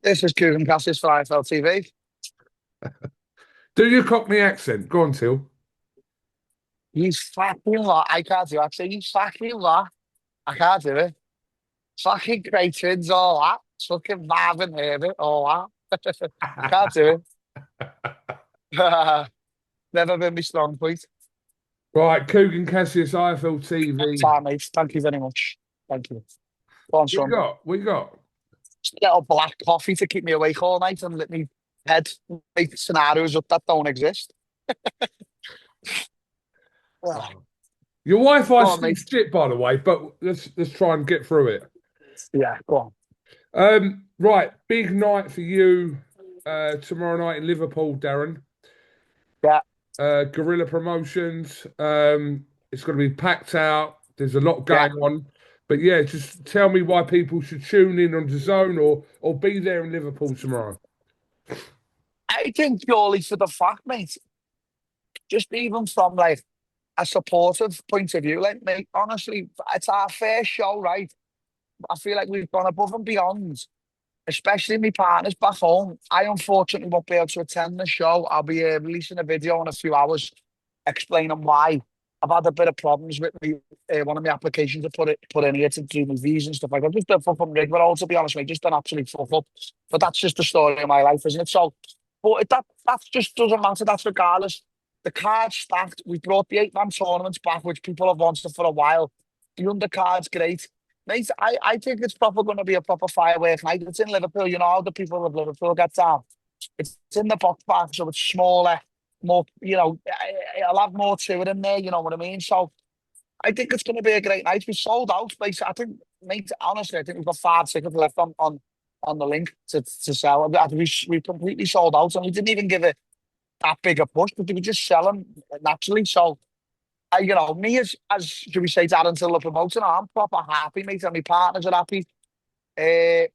This is Coogan Cassis for IFLTV. Do your Cockney accent. Go on, Till. You fucking lot. I can't do actually. You fucking lot. I can't do it. Fucking great twins, all that. Fucking Marvin Herbert, all that. Can't do it. Never been my strong point. Right, Coogan Cassius, IFLTV. Sorry, mate. Thank you very much. Thank you. Go on, What you son. got? What you got? Just a little black coffee to keep me awake all night and let me head make scenarios up that don't exist. Ugh. Your Go Wi-Fi's on, still mate. shit, by the way, but let's try and get through it. Yeah, go on. Right, big night for you tomorrow night in Liverpool, Darren. Yeah, Guerrilla Promotions. It's going to be packed out. There's a lot yeah. going on. But yeah, just tell me why people should tune in on the zone or be there in Liverpool tomorrow. I think purely for the fact, mate, just even from like a supportive point of view, like mate, honestly, it's our first show, right? I feel like we've gone above and beyond, especially my partners back home. I unfortunately won't be able to attend the show. I'll be releasing a video in a few hours explaining why. I've had a bit of problems with me, one of my applications to put in here to do my visa and stuff like that. Just a fucking rigmarole, to be honest, mate. Just an absolute fuck up. But that's just the story of my life, isn't it? So, but that just doesn't matter. That's regardless. The card's stacked. We brought the eight-man tournaments back, which people have wanted for a while. The undercard's great. Mate, I think it's probably going to be a proper firework night. It's in Liverpool. You know how the people of Liverpool get down. It's in the box park, so it's smaller, more, I'll have more to it in there, you know what I mean? So I think it's going to be a great night. We sold out, basically. I think, mate, honestly, I think we've got 5 tickets left on the link to sell. We completely sold out, and we didn't even give it that big a push, but they were just selling naturally. So, me as should we say, Darren Till the promoter, I'm proper happy, mate, and my partners are happy. Uh,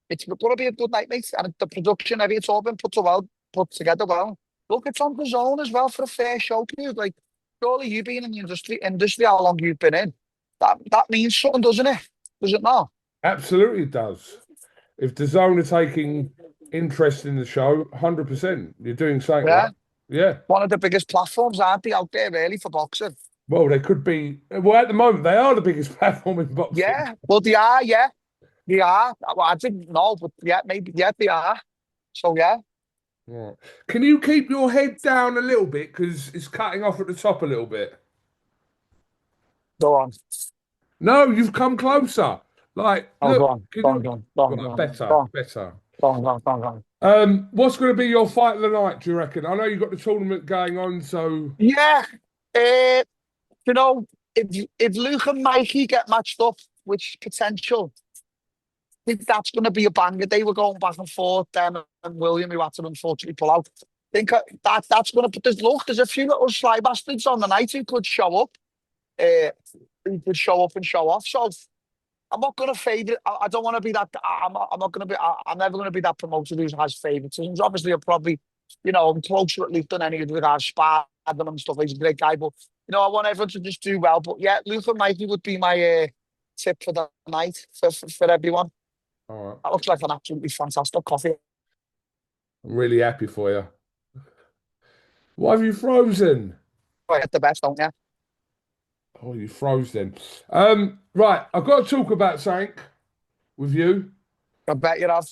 it's going to be a good night, mate, and the production, it's all been put together well. Look, it's on the zone as well for a fair show, dude. Like, surely you being in the industry, how long you've been in, that means something, doesn't it? Does it not? Absolutely does. If the zone are taking interest in the show, 100%, you're doing something Yeah. right. Yeah. One of the biggest platforms, aren't they, out there, really, for boxing? Well, they could be. Well, at the moment, they are the biggest platform in boxing. Yeah. Well, they are, yeah. They are. Well, I didn't know, but yeah, maybe, yeah, they are. So, yeah. Right. Can you keep your head down a little bit because it's cutting off at the top a little bit? Go on. No, you've come closer. Like, Oh, go look, on. can Go on, you? go on. Go on, go Right, on. better, Go on. better. Go on, go on, go on, go on. What's going to be your fight of the night, do you reckon? I know you've got the tournament going on, so Yeah. Uh, you know, if Luke and Mikey get matched up, which potential, I think that's going to be a banger. They were going back and forth, then and William, who had to unfortunately pull out. I think that's going to put there's a few little sly bastards on the night who could show up, uh, who could show up and show off. So I'm not going to fade it. I don't want to be that. I'm not going to be. I'm never going to be that promoter who has favouritisms. Obviously, I'm probably, I'm closer at least than any of the guys sparred them and stuff. He's a great guy, but I want everyone to just do well. But yeah, Luke and Mikey would be my tip for the night for everyone. all right. That looks like an absolutely fantastic coffee. I'm really happy for you. Why have you frozen? I get the best, don't you? Oh, you froze then. Right, I've got to talk about something with you. I bet you have.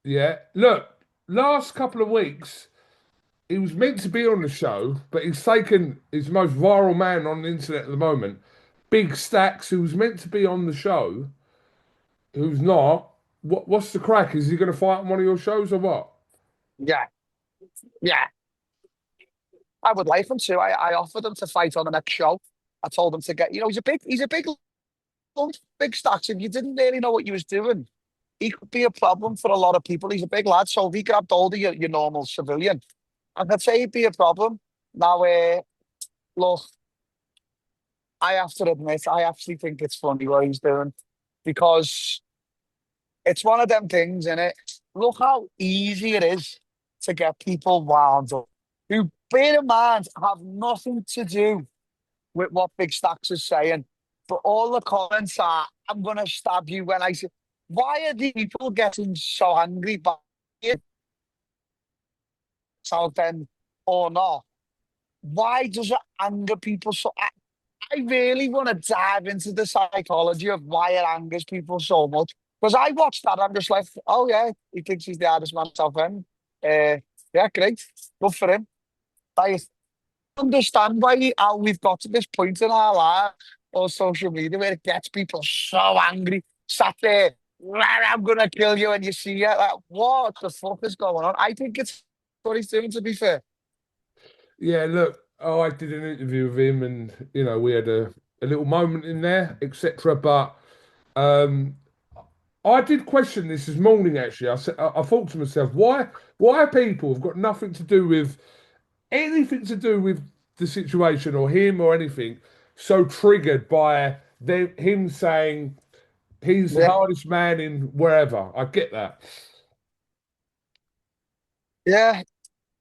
Yeah. Look, last couple of weeks, he was meant to be on the show, but he's taken his most viral man on the internet at the moment, Big Stacks, who was meant to be on the show, who's not. What's the crack? Is he going to fight on one of your shows or what? Yeah, yeah. I would like him to. I offered him to fight on the next show. I told him to get. He's a big lump, big stacks. If you didn't really know what he was doing, he could be a problem for a lot of people. He's a big lad, so if he grabbed hold of your normal civilian, I'd say he'd be a problem. Now, look, I have to admit, I actually think it's funny what he's doing because it's one of them things, innit? Look how easy it is to get people wound up who, bear in mind, have nothing to do with what Big Stacks is saying. But all the comments are, I'm going to stab you when I say, why are the people getting so angry by South End or not? Why does it anger people so? I really want to dive into the psychology of why it angers people so much. Because I watched that, I'm just like, oh yeah, he thinks he's the hardest man in South End. Yeah, great, good for him. I understand how we've got to this point in our life on social media where it gets people so angry, sat there, "Rah, I'm gonna kill you," and you see it. Like, what the fuck is going on? I think it's what he's doing. To be fair, Yeah, look, I did an interview with him, and we had a little moment in there, etc. But I did question this morning. Actually, I thought to myself, why people have got nothing to do with anything to do with the situation or him or anything, so triggered by him saying he's the yeah, hardest man in wherever. I get that. yeah.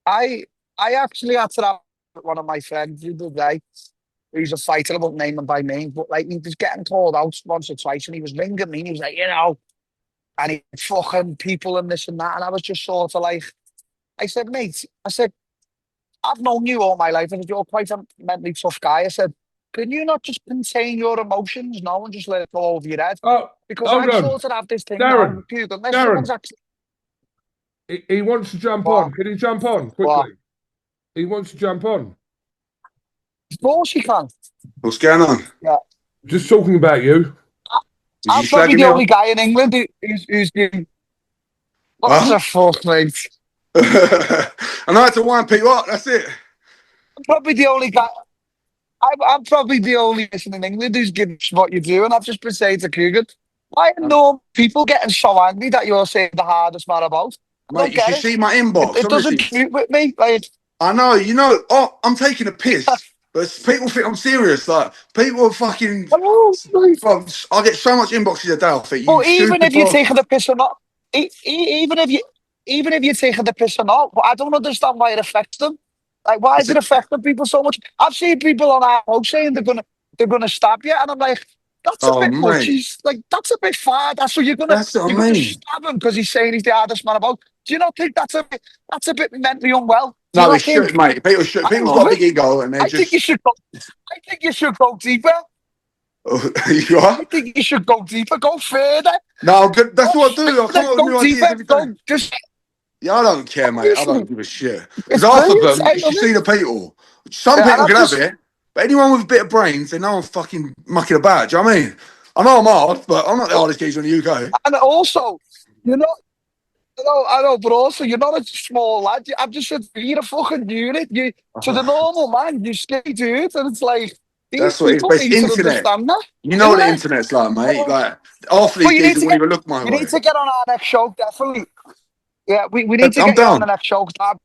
I I actually had to have one of my friends the other day. He's a fighter, I won't name him by name, but like he was getting called out once or twice, and he was ringing me. And he was like, and he fucking people and this and that, and I was just sort of like, I said, mate, I said, I've known you all my life, and you're quite a mentally tough guy. I said, can you not just contain your emotions now and just let it go over your head? Oh, Because hold I on, sort of have this thing now, Darren. dude, unless someone's Darren, actually, he wants to jump on. well, Can he jump on well, quickly? He wants to jump on. of course you can. What's going on? Yeah. Just talking about you. I- Is you I'm probably slagging the me only off? guy in England who's doing, what Huh? the fuck, mate? I know how to wind people up. That's it. I'm probably the only guy. I'm probably the only person in England who's giving what you do, and I've just been saying to Coogan, why are no people getting so angry that you're saying the hardest man about? I Mate, don't you get should it. see my It, inbox, it doesn't honestly. compute with me. Like, I know, oh, I'm taking a piss, but people think I'm serious. Like, people are fucking. oh, like, Bro, I get so much inboxes a day. I think, you but even stupid if you're bastard. taking the piss or not, even if you're taking the piss or not, but I don't understand why it affects them. Like, why I is it said, affecting people so much? I've seen people on our house saying they're gonna stab you, and I'm like, that's a oh, bit much. mate, He's like, that's a bit far. That's what you're gonna that's what you're I gonna mean. stab him because he's saying he's the hardest man about. Do you not think that's a bit mentally unwell? Do you No, it not think? should, mate. People should. I People's love got a big it. ego and they I think you just. should go. I think you should go deeper. You are? I think you should go deeper. Go further. No, good. Go That's what I do. I come further. up with Go new ideas deeper. every day. Go just. Yeah, I don't care, mate. I Obviously, don't give a shit. Because it's half of brilliant. them, I you love should see it. the people. Some Yeah, and people I've can have just it, but anyone with a bit of brains, they know I'm fucking mucking about. Do you know what I mean? I know I'm hard, but I'm not the hardest geezer in the UK. and also, you're not. I know, but also you're not a small lad. I've just said you're a fucking unit. You to the normal man, you skinny dude, and it's like these That's what it's. people But it's need to internet. understand that, You know what isn't the it? internet's like, mate. But, Like, half of but these you need geezers to won't get even look my you need way. to get on our next show, definitely. Yeah, we need to I'm get you on the down. next show. 'Cause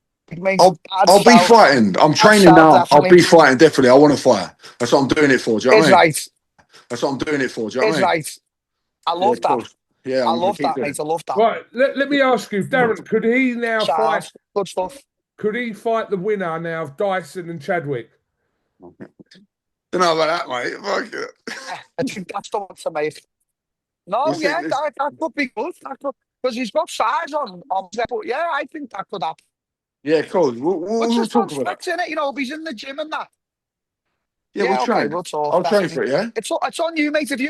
I'll, I'd I'll be sell. fighting. I'm I'd training sell now. I'll definitely. be fighting, definitely. I want to fight. That's what I'm doing it for. Do you know what Is I mean? right. That's what I'm doing it for. Do you know what Is I mean? right. I Yeah, love of that. course. Yeah, I I'm going love to keep that, doing mate. I love that. Right. Let me ask you, Darren. Could he now fight? Sounds good stuff. Could he fight the winner now of Dyson and Chadwick? it. Don't know about that, mate. Fuck it. Yeah, I think that's the one to make. No, What's yeah, it? that could be good. That could because he's got size on. But yeah, I think that could happen. Yeah, cool. But We'll just on talk about that. splits in it, if he's in the gym and that. Yeah, we'll Yeah, okay, train. we'll talk I'll train for definitely. it, yeah? It's on you, mate. If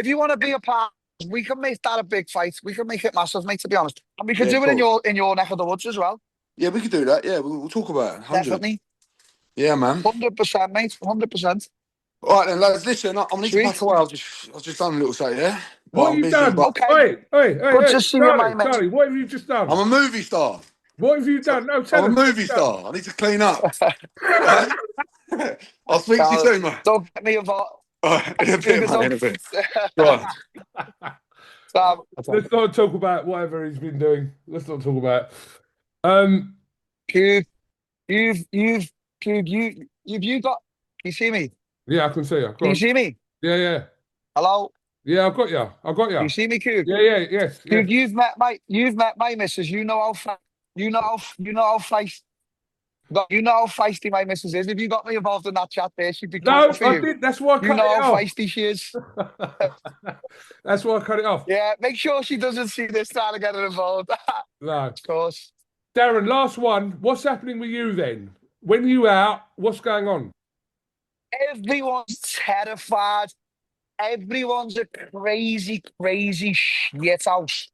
you want to be a part, we can make that a big fight. We can make it massive, mate. To be honest, and we can Yeah, do it in cool. your neck of the woods as well. Yeah, we could do that. Yeah, we'll talk about it. 100. Definitely, Yeah, man. 100%, mate. 100%. All right, then, lads, listen, I need to back Sweet. away. I've just done a little something, yeah? But What have I'm you busy. done? But Okay. Good Hey, to see you, my Charlie, mate. Charlie, what have you just I'm done? a movie star. What have you done? No, I'm tell a us. What have movie you done? star. I need to clean up. All right? I'll speak to you Uh, soon, mate. don't get me involved. All right, in a bit, Cougar, mate, in don't. a bit. Right. So, Let's not talk about whatever he's been doing. Let's not talk about it. Um, Cube, you've, Cube, you got. Can you see me? yeah, I can see you. Go Can you on. see me? Yeah. Hello. Yeah, I've got you. I've got Can you. you see me, Cube? Yes. Cube, you've met my missus. You know how. You know how. You know how. You know how feisty my missus is. If you got me involved in that chat there, she'd be No, coming for I you. did. That's why I You cut know it how off. feisty she is. That's why I cut it off. Yeah, make sure she doesn't see this trying to get her involved. No. Of course. Darren, last one. What's happening with you then? When you out, what's going on? Everyone's terrified. Everyone's a crazy, crazy shit house.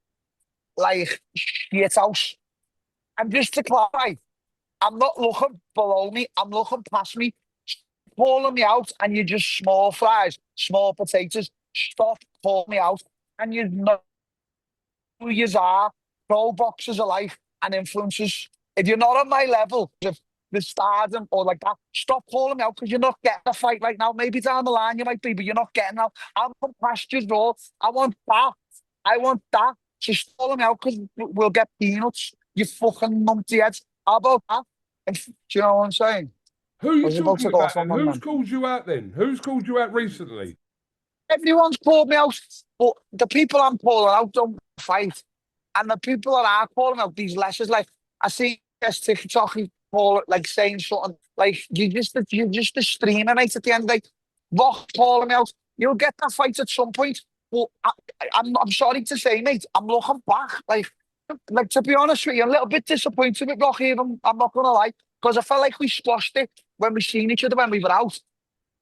Like, shit house. And just to clarify, I'm not looking below me. I'm looking past me. Calling me out and you're just small fries, small potatoes. Stop calling me out. And you know who you are, pro boxers alike and influencers. If you're not on my level, if the stardom or like that, stop calling me out because you're not getting a fight right now. Maybe down the line you might be, but you're not getting out. I'm from pastures, bro. I want that. I want that. Just calling me out because we'll get peanuts. You fucking numpty heads. How about that? Do you know what I'm saying? Who are you I was about talking to go about off on then? one Who's man. called you out then? Who's called you out recently? Everyone's called me out, but the people I'm calling out don't fight. And the people that are calling out these lessons, like I see this TikTok, he call it like saying something like you're just a streamer, mate. At the end of the day, Rock calling me out. You'll get that fight at some point. But I'm sorry to say, mate, I'm looking back. Like to be honest with you, a little bit disappointed with Rocky. I'm not gonna lie, because I felt like we squashed it when we seen each other when we were out.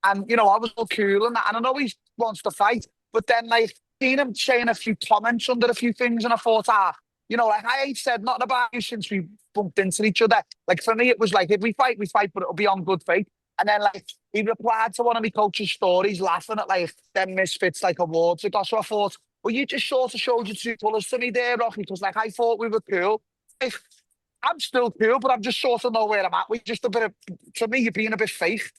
And, I was all cool and that. And I know he wants to fight. But then, like, seeing him saying a few comments under a few things, and I thought, like, I ain't said nothing about you since we bumped into each other. Like, for me, it was like, if we fight, but it'll be on good faith. And then, like, he replied to one of my coach's stories, laughing at, like, them misfits, like, awards ago. So I thought, well, you just sort of showed your true colours to me there, Rocky, because, like, I thought we were cool. Like, I'm still cool, but I'm just sort of know where I'm at. We just a bit of, to me, you're being a bit fake.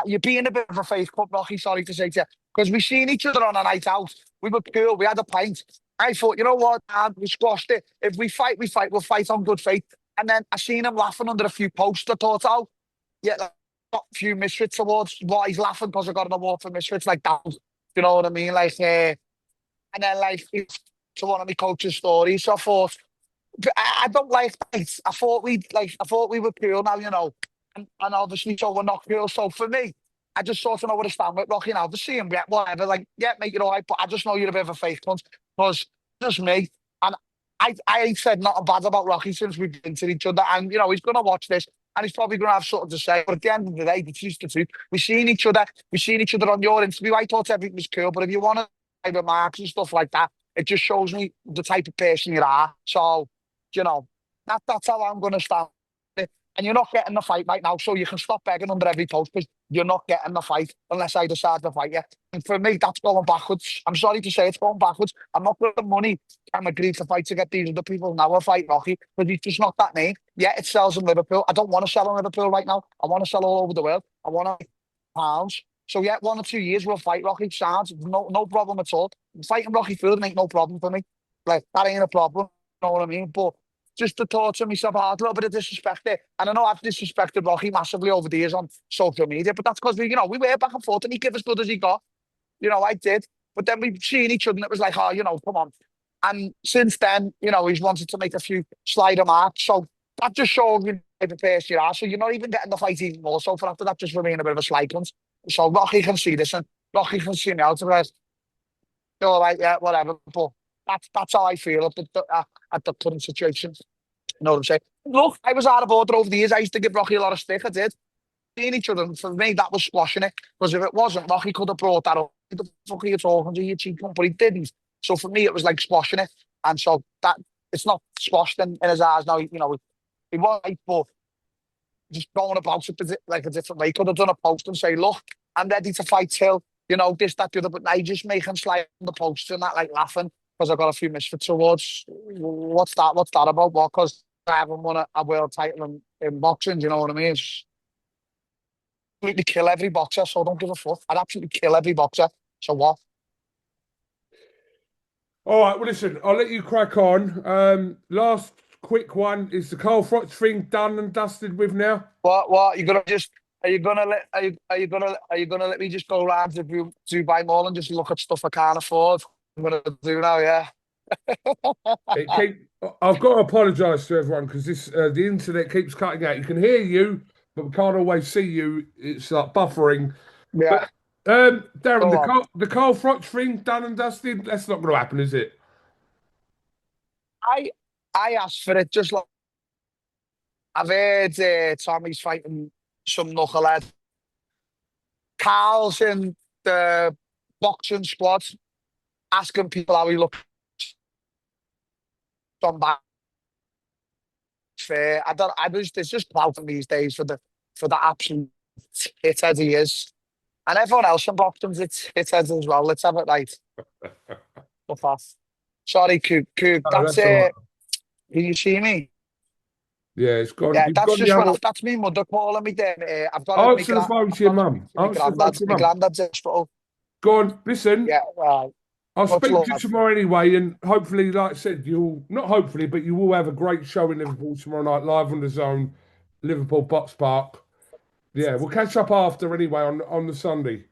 You're being a bit of a fake cup, Rocky, sorry to say to you. Because we seen each other on a night out. We were cool. We had a pint. I thought, you know what, man, we squashed it. If we fight, we fight. We'll fight on good faith. And then I seen him laughing under a few posts. I thought, oh, yeah, like, got a few misfits awards. Why he's laughing because I got an award for misfits like that. You know what I mean? Like, and then, like, to one of my coach's stories. So I thought, I don't like that. I thought we were cool now, and obviously, so we're not cool. So for me, I just sort of know where to stand with Rocky now. To see him, yeah, whatever, like, yeah, make it all right, but I just know you're a bit of a fake cunt because just me. And I ain't said nothing bad about Rocky since we've been to each other. And he's gonna watch this and he's probably gonna have something to say. But at the end of the day, it's just the truth. We seen each other on your interview. I thought everything was cool, but if you want to remarks and stuff like that, it just shows me the type of person you are. So you know, that's how I'm going to stand. And you're not getting the fight right now, so you can stop begging under every post because you're not getting the fight unless I decide to fight you. And for me, that's going backwards. I'm sorry to say it's going backwards. I'm not putting the money I'm agreed to fight to get these other people now a fight Rocky, but he's just not that name. Yeah, it sells in Liverpool. I don't want to sell in Liverpool right now. I want to sell all over the world. I want to make pounds. So yeah, 1 or 2 years we'll fight Rocky. Sounds no problem at all. Fighting Rocky Fielding ain't no problem for me. Like that ain't a problem. You know what I mean? But just to torture myself hard, a little bit of disrespect there. And I know I've disrespected Rocky massively over the years on social media, but that's because we were back and forth and he gave as good as he got. I did. But then we've seen each other and it was like, oh, come on. And since then, he's wanted to make a few slight remarks. So that just shows you the type of person you are. So you're not even getting the fight even more. So for after that, just remain a bit of a slight cunt. So Rocky can see this and Rocky can see me out of it. All right, yeah, whatever. But that's how I feel at the current situation. You know what I'm saying? Look, I was out of order over the years. I used to give Rocky a lot of stick. I did. Seeing each other, and for me, that was squashing it. Because if it wasn't, Rocky could have brought that up. What the fuck are you talking to, you cheap cunt? But he didn't. So for me, it was like squashing it. And so that it's not squashed in his eyes now. He was right, but just going about it like a different way. Could have done a post and say, look, I'm ready to fight Till. This, that, the other. But now just making slide on the post and that, like laughing because I got a few misfits awards. What's that? What's that about? What? Because I haven't won a world title in boxing. Do you know what I mean? It's absolutely kill every boxer, so I don't give a fuck. I'd absolutely kill every boxer. So what? All right, well, listen, I'll let you crack on. Last quick one. Is the Carl Froch thing done and dusted with now? What? Are you gonna let me just go around to Dubai Mall and just look at stuff I can't afford? I'm gonna do now, yeah. It keep I've got to apologise to everyone because this the internet keeps cutting out. You can hear you, but we can't always see you. It's like buffering. But Yeah, Darren, go on. the Carl Froch thing done and dusted. That's not going to happen, is it? I I asked for it just like I've heard Tommy's fighting some knucklehead. Carl's in the boxing squad asking people how he looks on back. Fair. I don't. I just there's just clout these days for the absolute hithead he is, and everyone else in boxing's it's hitheads as well. Let's have it right. Fuck off. Sorry, Coop. Oh, That's that's all right. it. Can you see me? Yeah, it's gone. Yeah, You've that's gone the just other. that's me mother calling me. Then I've got to. Answer the phone I've to your got to mum. speak to Answer the phone to your my mum. granddad's in hospital. Go on, listen. Yeah. I'll Much speak to you love. tomorrow anyway, and hopefully, like I said, you'll not hopefully, but you will have a great show in Liverpool tomorrow night, live on the Zone, Liverpool Box Park. Yeah, we'll catch up after anyway on the Sunday.